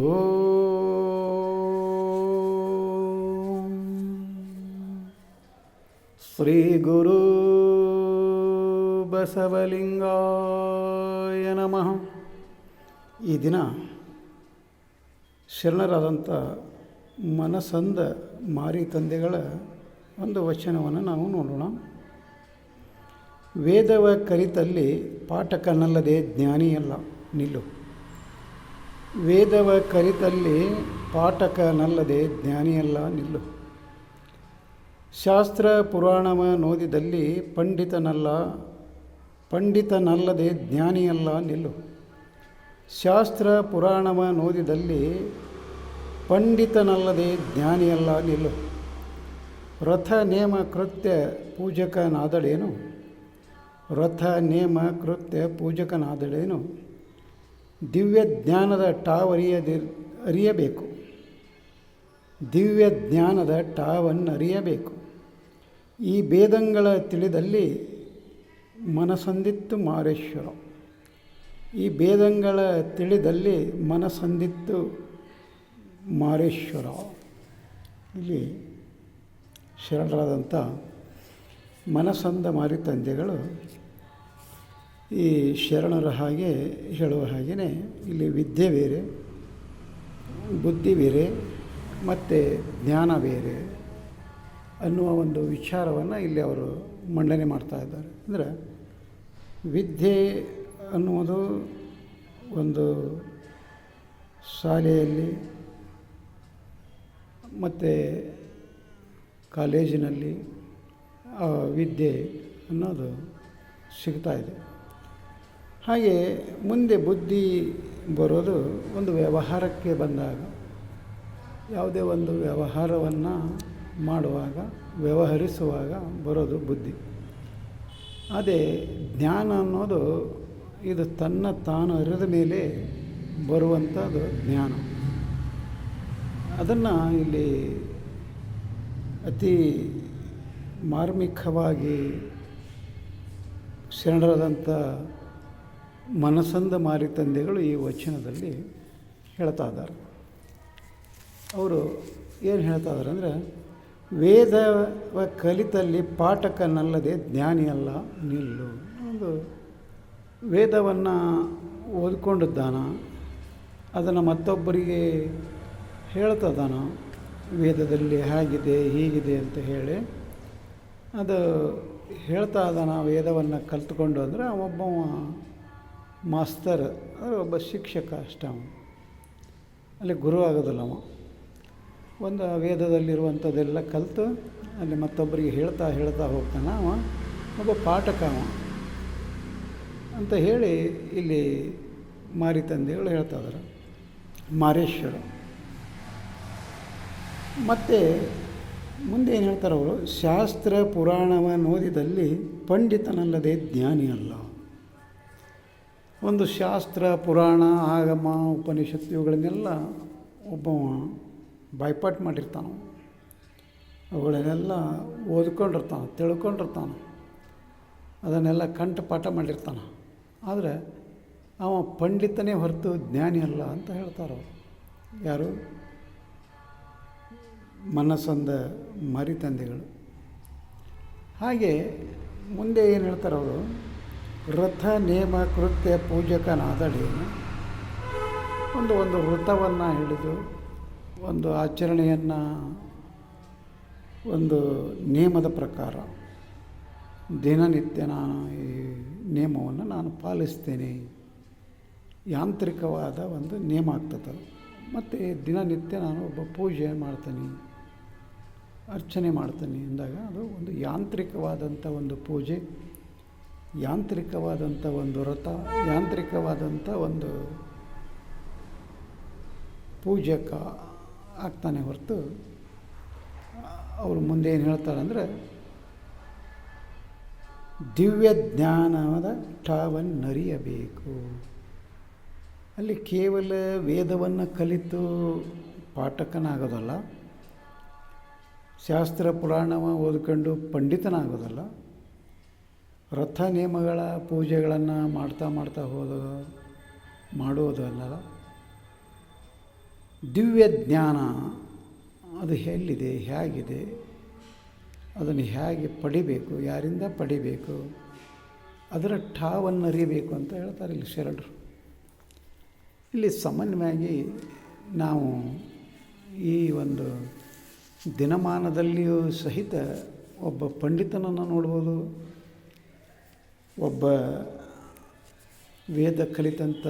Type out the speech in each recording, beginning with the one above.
ಓಂ ಶ್ರೀ ಗುರು ಬಸವಲಿಂಗಾಯ ನಮಃ. ಈ ದಿನ ಶರಣರಾದಂಥ ಮನಸಂದ ಮಾರಿ ತಂದೆಗಳ ಒಂದು ವಚನವನ್ನು ನಾವು ನೋಡೋಣ. ವೇದವ ಕಲಿತಲ್ಲಿ ಪಾಠಕನಲ್ಲದೆ ಜ್ಞಾನಿಯಲ್ಲ ನಿಲ್ಲು. ವೇದವ ಕಲಿತಲ್ಲಿ ಪಾಠಕನಲ್ಲದೆ ಜ್ಞಾನಿಯಲ್ಲ ನಿಲ್ಲು. ಶಾಸ್ತ್ರ ಪುರಾಣವ ನೋದಿದಲ್ಲಿ ಪಂಡಿತನಲ್ಲದೆ ಜ್ಞಾನಿಯಲ್ಲ ನಿಲ್ಲು. ಶಾಸ್ತ್ರ ಪುರಾಣವ ನೋದಿದಲ್ಲಿ ಪಂಡಿತನಲ್ಲದೆ ಜ್ಞಾನಿಯಲ್ಲ ನಿಲ್ಲು. ರಥ ನೇಮ ಕೃತ್ಯ ಪೂಜಕನಾದಡೇನು. ರಥ ನೇಮ ಕೃತ್ಯ ಪೂಜಕನಾದಡೇನು. ದಿವ್ಯ ಜ್ಞಾನದ ಅರಿಯಬೇಕು. ದಿವ್ಯ ಜ್ಞಾನದ ಟಾವನ್ನರಿಯಬೇಕು. ಈ ಭೇದಂಗಳ ತಿಳಿದಲ್ಲಿ ಮನಸಂದಿತ್ತು ಮಾರೇಶ್ವರ. ಈ ಭೇದಂಗಳ ತಿಳಿದಲ್ಲಿ ಮನಸಂದಿತ್ತು ಮಾರೇಶ್ವರ. ಇಲ್ಲಿ ಶರಣರಾದಂಥ ಮನಸಂದ ಮಾರಿ ತಂದೆಗಳು ಈ ಶರಣರ ಹಾಗೆ ಹೇಳುವ ಹಾಗೆಯೇ ಇಲ್ಲಿ ವಿದ್ಯೆ ಬೇರೆ, ಬುದ್ಧಿ ಬೇರೆ ಮತ್ತು ಜ್ಞಾನ ಬೇರೆ ಅನ್ನುವ ಒಂದು ವಿಚಾರವನ್ನು ಇಲ್ಲಿ ಅವರು ಮಂಡನೆ ಮಾಡ್ತಾ ಇದ್ದಾರೆ. ಅಂದರೆ ವಿದ್ಯೆ ಅನ್ನುವುದು ಒಂದು ಶಾಲೆಯಲ್ಲಿ ಮತ್ತು ಕಾಲೇಜಿನಲ್ಲಿ ವಿದ್ಯೆ ಅನ್ನೋದು ಸಿಗ್ತಾ ಇದೆ. ಹಾಗೆ ಮುಂದೆ ಬುದ್ಧಿ ಬರೋದು ಒಂದು ವ್ಯವಹಾರಕ್ಕೆ ಬಂದಾಗ, ಯಾವುದೇ ಒಂದು ವ್ಯವಹಾರವನ್ನು ಮಾಡುವಾಗ, ವ್ಯವಹರಿಸುವಾಗ ಬರೋದು ಬುದ್ಧಿ. ಅದೇ ಜ್ಞಾನ ಅನ್ನೋದು ಇದು ತನ್ನ ತಾನು ಅರಿದ ಮೇಲೆ ಬರುವಂಥದ್ದು ಜ್ಞಾನ. ಅದನ್ನು ಇಲ್ಲಿ ಅತಿ ಮಾರ್ಮಿಕವಾಗಿ ಶರಣರಾದಂಥ ಮನಸಂದ ಮಾರಿ ತಂದೆಗಳು ಈ ವಚನದಲ್ಲಿ ಹೇಳ್ತಾ ಇದ್ದಾರೆ. ಅವರು ಏನು ಹೇಳ್ತಾ ಇದ್ದಾರೆ ಅಂದರೆ, ವೇದವ ಕಲಿತಲ್ಲಿ ಪಾಠಕನಲ್ಲದೆ ಜ್ಞಾನಿಯಲ್ಲ ನಿಲ್ಲು. ಒಂದು ವೇದವನ್ನು ಓದ್ಕೊಂಡಿದ್ದಾನ, ಅದನ್ನು ಮತ್ತೊಬ್ಬರಿಗೆ ಹೇಳ್ತದಾನ, ವೇದದಲ್ಲಿ ಹಾಗಿದೆ ಹೀಗಿದೆ ಅಂತ ಹೇಳಿ ಅದು ಹೇಳ್ತಾ ಇದ್ದಾನ. ವೇದವನ್ನು ಕಲಿತ್ಕೊಂಡು ಅಂದರೆ ಒಬ್ಬ ಮಾಸ್ತರ್, ಅಂದರೆ ಒಬ್ಬ ಶಿಕ್ಷಕ ಅಷ್ಟೇ. ಅಲ್ಲಿ ಗುರು ಆಗೋದಿಲ್ಲ. ಒಂದು ವೇದದಲ್ಲಿರುವಂಥದ್ದೆಲ್ಲ ಕಲಿತು ಅಲ್ಲಿ ಮತ್ತೊಬ್ಬರಿಗೆ ಹೇಳ್ತಾ ಹೋಗ್ತಾನೆ. ಒಬ್ಬ ಪಾಠಕ ಅಂತ ಹೇಳಿ ಇಲ್ಲಿ ಮಾರಿ ತಂದೆಗಳು ಹೇಳ್ತಾ ಇದ್ದಾರೆ, ಮಾರೇಶ್ವರ. ಮತ್ತು ಮುಂದೆ ಏನು ಹೇಳ್ತಾರೆ ಅವರು, ಶಾಸ್ತ್ರ ಪುರಾಣವ ನೋದಿದಲ್ಲಿ ಪಂಡಿತನಲ್ಲದೆ ಜ್ಞಾನಿ ಅಲ್ಲ. ಒಂದು ಶಾಸ್ತ್ರ ಪುರಾಣ ಆಗಮ ಉಪನಿಷತ್ತು ಇವುಗಳನ್ನೆಲ್ಲ ಒಬ್ಬ ಬಾಯ್ಪಾಟ್ ಮಾಡಿರ್ತಾನೆ, ಅವುಗಳನ್ನೆಲ್ಲ ಓದ್ಕೊಂಡಿರ್ತಾನೆ, ತಿಳ್ಕೊಂಡಿರ್ತಾನೆ, ಅದನ್ನೆಲ್ಲ ಕಂಠಪಾಠ ಮಾಡಿರ್ತಾನೆ. ಆದರೆ ಅವ ಪಂಡಿತನೇ ಹೊರತು ಜ್ಞಾನಿ ಅಲ್ಲ ಅಂತ ಹೇಳ್ತಾರೆ ಅವರು. ಯಾರು? ಮನಸಂದ ಮಾರಿ ತಂದೆಗಳು. ಹಾಗೆ ಮುಂದೆ ಏನು ಹೇಳ್ತಾರೆ ಅವರು, ರಥ ನೇಮ ಕೃತ್ಯ ಪೂಜಕನಾದಡೇನು. ಒಂದು ವೃತವನ್ನು ಹಿಡಿದು ಒಂದು ಆಚರಣೆಯನ್ನು ಒಂದು ನೇಮದ ಪ್ರಕಾರ ದಿನನಿತ್ಯ ನಾನು ಈ ನೇಮವನ್ನು ನಾನು ಪಾಲಿಸ್ತೇನೆ. ಯಾಂತ್ರಿಕವಾದ ಒಂದು ನೇಮ ಆಗ್ತದೆ. ಮತ್ತು ದಿನನಿತ್ಯ ನಾನು ಒಬ್ಬ ಪೂಜೆ ಮಾಡ್ತೀನಿ, ಅರ್ಚನೆ ಮಾಡ್ತೀನಿ ಅಂದಾಗ ಅದು ಒಂದು ಯಾಂತ್ರಿಕವಾದಂಥ ಒಂದು ಪೂಜೆ, ಯಾಂತ್ರಿಕವಾದಂಥ ಒಂದು ವ್ರತ, ಯಾಂತ್ರಿಕವಾದಂಥ ಒಂದು ಪೂಜಕ ಆಗ್ತಾನೆ ಹೊರತು ಅವರು ಮುಂದೆ ಏನು ಹೇಳ್ತಾರೆ ಅಂದರೆ, ದಿವ್ಯ ಜ್ಞಾನದ ಟಾವನ್ನರಿಯಬೇಕು. ಅಲ್ಲಿ ಕೇವಲ ವೇದವನ್ನು ಕಲಿತು ಪಾಠಕನಾಗೋದಲ್ಲ, ಶಾಸ್ತ್ರ ಪುರಾಣವ ಓದ್ಕೊಂಡು ಪಂಡಿತನಾಗೋದಲ್ಲ, ರಥ ನೇಮಗಳ ಪೂಜೆಗಳನ್ನು ಮಾಡ್ತಾ ಮಾಡೋದಲ್ಲ, ದಿವ್ಯ ಜ್ಞಾನ ಅದು ಎಲ್ಲಿದೆ, ಹೇಗಿದೆ, ಅದನ್ನು ಹೇಗೆ ಪಡಿಬೇಕು, ಯಾರಿಂದ ಪಡಿಬೇಕು, ಅದರ ಠಾವನ್ನು ಅರಿಬೇಕು ಅಂತ ಹೇಳ್ತಾರೆ ಇಲ್ಲಿ ಶರಣರು. ಇಲ್ಲಿ ಸಾಮಾನ್ಯವಾಗಿ ನಾವು ಈ ಒಂದು ದಿನಮಾನದಲ್ಲಿಯೂ ಸಹಿತ ಒಬ್ಬ ಪಂಡಿತನನ್ನು ನೋಡ್ಬೋದು, ಒಬ್ಬ ವೇದ ಕಲಿತಂಥ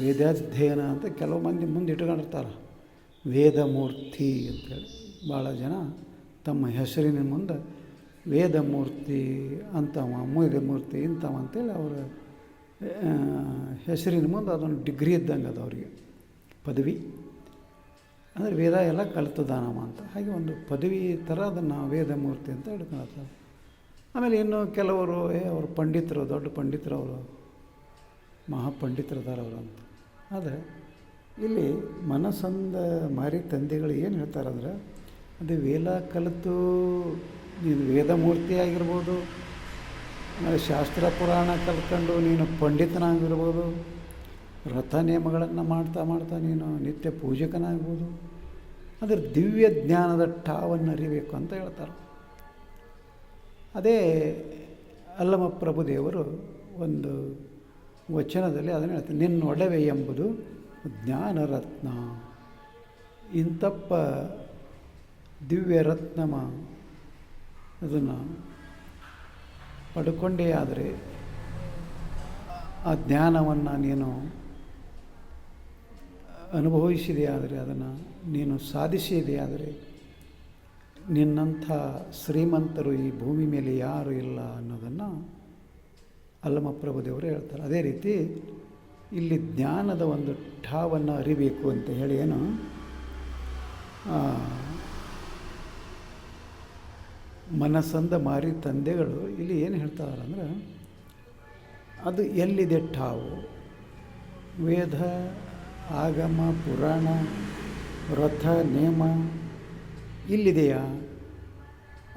ವೇದಾಧ್ಯಯನ ಅಂತ ಕೆಲವು ಮಂದಿ ಮುಂದೆ ಇಟ್ಕೊಂಡಿರ್ತಾರೆ, ವೇದಮೂರ್ತಿ ಅಂತೇಳಿ. ಭಾಳ ಜನ ತಮ್ಮ ಹೆಸರಿನ ಮುಂದೆ ವೇದಮೂರ್ತಿ ಅಂತವ, ಮೂರ್ತಿ ಇಂಥವ ಅಂತೇಳಿ ಅವರ ಹೆಸರಿನ ಮುಂದೆ ಅದೊಂದು ಡಿಗ್ರಿ ಇದ್ದಂಗೆ ಅದು ಅವರಿಗೆ, ಪದವಿ ಅಂದರೆ ವೇದ ಎಲ್ಲ ಕಲಿತದಾನವ ಅಂತ. ಹಾಗೆ ಒಂದು ಪದವಿ ಥರ ಅದನ್ನು ವೇದಮೂರ್ತಿ ಅಂತ ಹಿಡ್ಕೊಳ್ತಾರೆ. ಆಮೇಲೆ ಇನ್ನು ಕೆಲವರು ಅವರು ಪಂಡಿತರು, ದೊಡ್ಡ ಪಂಡಿತರು, ಅವರು ಮಹಾಪಂಡಿತರದಾರ ಅವರು ಅಂತ. ಆದರೆ ಇಲ್ಲಿ ಮನಸ್ಸಂದ ಮಾರಿ ತಂದೆಗಳು ಏನು ಹೇಳ್ತಾರಂದ್ರೆ, ಅದು ವೇದ ಕಲಿತು ನೀನು ವೇದಮೂರ್ತಿ ಆಗಿರ್ಬೋದು, ಆಮೇಲೆ ಶಾಸ್ತ್ರ ಪುರಾಣ ಕಲ್ತ್ಕೊಂಡು ನೀನು ಪಂಡಿತನಾಗಿರ್ಬೋದು, ವ್ರತ ನಿಯಮಗಳನ್ನು ಮಾಡ್ತಾ ನೀನು ನಿತ್ಯ ಪೂಜಕನಾಗ್ಬೋದು, ಅದರ ದಿವ್ಯ ಜ್ಞಾನದ ಠಾವನ್ನು ಅರಿಬೇಕು ಅಂತ ಹೇಳ್ತಾರೆ. ಅದೇ ಅಲ್ಲಮ ಪ್ರಭುದೇವರು ಒಂದು ವಚನದಲ್ಲಿ ಅದನ್ನು ಹೇಳ್ತಾರೆ, ನಿನ್ನೊಡವೆ ಎಂಬುದು ಜ್ಞಾನರತ್ನ, ಇಂತಪ್ಪ ದಿವ್ಯ ರತ್ನಮ ಅದನ್ನು ಪಡ್ಕೊಂಡೇ ಆದರೆ, ಆ ಜ್ಞಾನವನ್ನು ನೀನು ಅನುಭವಿಸಿದೆ ಆದರೆ, ಅದನ್ನು ನೀನು ಸಾಧಿಸಿದೆ ಆದರೆ, ನಿನ್ನಂಥ ಶ್ರೀಮಂತರು ಈ ಭೂಮಿ ಮೇಲೆ ಯಾರೂ ಇಲ್ಲ ಅನ್ನೋದನ್ನು ಅಲ್ಲಮ ಪ್ರಭುದೇವರು ಹೇಳ್ತಾರೆ. ಅದೇ ರೀತಿ ಇಲ್ಲಿ ಜ್ಞಾನದ ಒಂದು ಠಾವನ್ನು ಅರಿಬೇಕು ಅಂತ ಹೇಳಿ ಏನು ಮನಸ್ಸಂದ ಮಾರಿ ತಂದೆಗಳು ಇಲ್ಲಿ ಏನು ಹೇಳ್ತಾರೆ ಅಂದರೆ, ಅದು ಎಲ್ಲಿದೆ ಠಾವು, ವೇದ ಆಗಮ ಪುರಾಣ ವ್ರತ ನೇಮ ಇಲ್ಲಿದೆಯಾ,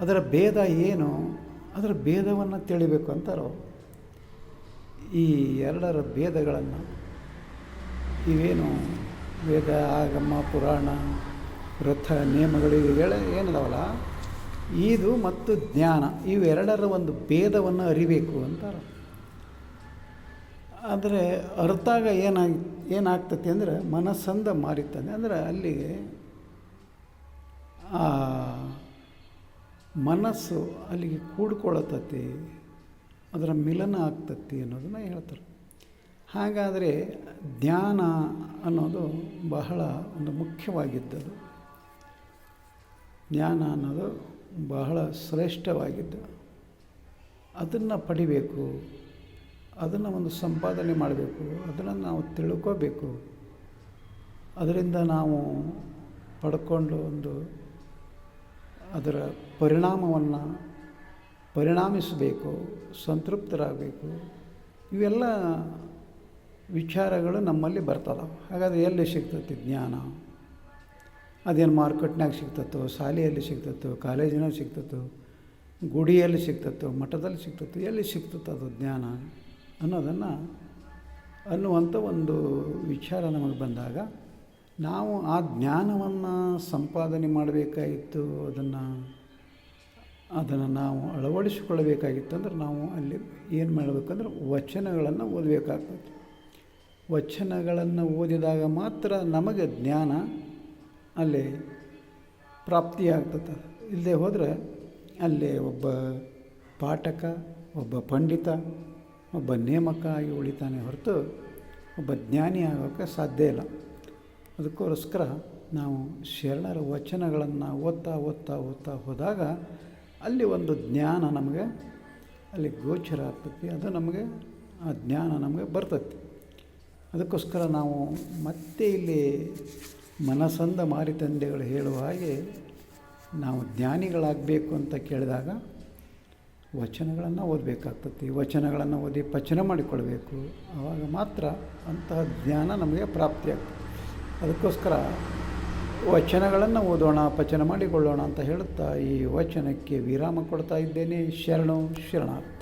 ಅದರ ಭೇದ ಏನು, ಅದರ ಭೇದವನ್ನು ತಿಳಿಬೇಕು ಅಂತಾರೋ. ಈ ಎರಡರ ಭೇದಗಳನ್ನು, ಇವೇನು ವೇದ ಆಗಮ ಪುರಾಣ ವ್ರತ ನೇಮಗಳು ಏನಿದಾವಲ್ಲ, ಇದು ಮತ್ತು ಜ್ಞಾನ ಇವೆರಡರ ಒಂದು ಭೇದವನ್ನು ಅರಿಬೇಕು ಅಂತಾರೆ. ಆದರೆ ಅರ್ಥಾಗ ಏನಾಗ್ತತಿ ಅಂದರೆ, ಮನಸ್ಸಂದ ಮಾರಿತಾನೆ ಅಂದರೆ ಅಲ್ಲಿಗೆ ಆ ಮನಸ್ಸು ಅಲ್ಲಿಗೆ ಕೂಡ್ಕೊಳ್ಳತತಿ, ಅದರ ಮಿಲನ ಆಗ್ತತಿ ಅನ್ನೋದನ್ನು ಹೇಳ್ತಾರೆ. ಹಾಗಾದರೆ ಜ್ಞಾನ ಅನ್ನೋದು ಬಹಳ ಒಂದು ಮುಖ್ಯವಾಗಿದ್ದದು, ಜ್ಞಾನ ಅನ್ನೋದು ಬಹಳ ಶ್ರೇಷ್ಠವಾಗಿದ್ದು, ಅದನ್ನು ಪಡಿಬೇಕು, ಅದನ್ನು ಒಂದು ಸಂಪಾದನೆ ಮಾಡಬೇಕು, ಅದನ್ನು ನಾವು ತಿಳ್ಕೋಬೇಕು, ಅದರಿಂದ ನಾವು ಪಡ್ಕೊಂಡು ಒಂದು ಅದರ ಪರಿಣಾಮವನ್ನು ಪರಿಣಾಮಿಸಬೇಕು, ಸಂತೃಪ್ತರಾಗಬೇಕು. ಇವೆಲ್ಲ ವಿಚಾರಗಳು ನಮ್ಮಲ್ಲಿ ಬರ್ತವೆ. ಹಾಗಾದರೆ ಎಲ್ಲಿ ಸಿಗ್ತೈತಿ ಜ್ಞಾನ? ಅದೇನು ಮಾರ್ಕೆಟ್ನಾಗ ಸಿಗ್ತತ್ತೋ, ಶಾಲೆಯಲ್ಲಿ ಸಿಗ್ತತ್ತೋ, ಕಾಲೇಜಿನಾಗ ಸಿಗ್ತತ್ತೋ, ಗುಡಿಯಲ್ಲಿ ಸಿಗ್ತತ್ತೋ, ಮಠದಲ್ಲಿ ಸಿಗ್ತತ್ತೋ, ಎಲ್ಲಿ ಸಿಗ್ತತ್ತೋ ಅದು ಜ್ಞಾನ ಅನ್ನುವಂಥ ಒಂದು ವಿಚಾರ ನಮಗೆ ಬಂದಾಗ, ನಾವು ಆ ಜ್ಞಾನವನ್ನು ಸಂಪಾದನೆ ಮಾಡಬೇಕಾಗಿತ್ತು, ಅದನ್ನು ನಾವು ಅಳವಡಿಸಿಕೊಳ್ಳಬೇಕಾಗಿತ್ತು ಅಂದ್ರೆ ನಾವು ಅಲ್ಲಿ ಏನು ಮಾಡಬೇಕಂದ್ರೆ ವಚನಗಳನ್ನು ಓದಬೇಕಾಗ್ತದೆ. ವಚನಗಳನ್ನು ಓದಿದಾಗ ಮಾತ್ರ ನಮಗೆ ಜ್ಞಾನ ಅಲ್ಲಿ ಪ್ರಾಪ್ತಿಯಾಗ್ತದೆ. ಇಲ್ಲದೆ ಹೋದರೆ ಅಲ್ಲಿ ಒಬ್ಬ ಪಾಠಕ, ಒಬ್ಬ ಪಂಡಿತ, ಒಬ್ಬ ನೇಮಕ ಆಗಿ ಉಳಿತಾನೆ ಹೊರತು ಒಬ್ಬ ಜ್ಞಾನಿ ಆಗೋಕ್ಕೆ ಸಾಧ್ಯ ಇಲ್ಲ. ಅದಕ್ಕೋಸ್ಕರ ನಾವು ಶರಣರ ವಚನಗಳನ್ನು ಓದ್ತಾ ಹೋದಾಗ ಅಲ್ಲಿ ಒಂದು ಜ್ಞಾನ ನಮಗೆ ಅಲ್ಲಿ ಗೋಚರ ಆಗ್ತೈತಿ, ಅದು ನಮಗೆ ಆ ಜ್ಞಾನ ನಮಗೆ ಬರ್ತೈತಿ. ಅದಕ್ಕೋಸ್ಕರ ನಾವು ಮತ್ತೆ ಇಲ್ಲಿ ಮನಸ್ಸಂದ ಮಾರಿ ತಂದೆಗಳು ಹೇಳುವ ಹಾಗೆ ನಾವು ಜ್ಞಾನಿಗಳಾಗಬೇಕು ಅಂತ ಕೇಳಿದಾಗ ವಚನಗಳನ್ನು ಓದಬೇಕಾಗ್ತತಿ. ವಚನಗಳನ್ನು ಓದಿ ಪಚನ ಮಾಡಿಕೊಳ್ಬೇಕು, ಆವಾಗ ಮಾತ್ರ ಅಂತಹ ಜ್ಞಾನ ನಮಗೆ ಪ್ರಾಪ್ತಿಯಾಗ್ತದೆ. ಅದಕ್ಕೋಸ್ಕರ ವಚನಗಳನ್ನು ಓದೋಣ, ಪಚನ ಮಾಡಿಕೊಳ್ಳೋಣ ಅಂತ ಹೇಳುತ್ತಾ ಈ ವಚನಕ್ಕೆ ವಿರಾಮ ಕೊಡ್ತಾ ಇದ್ದೇನೆ. ಶರಣು ಶರಣಾರ್ಥಿ.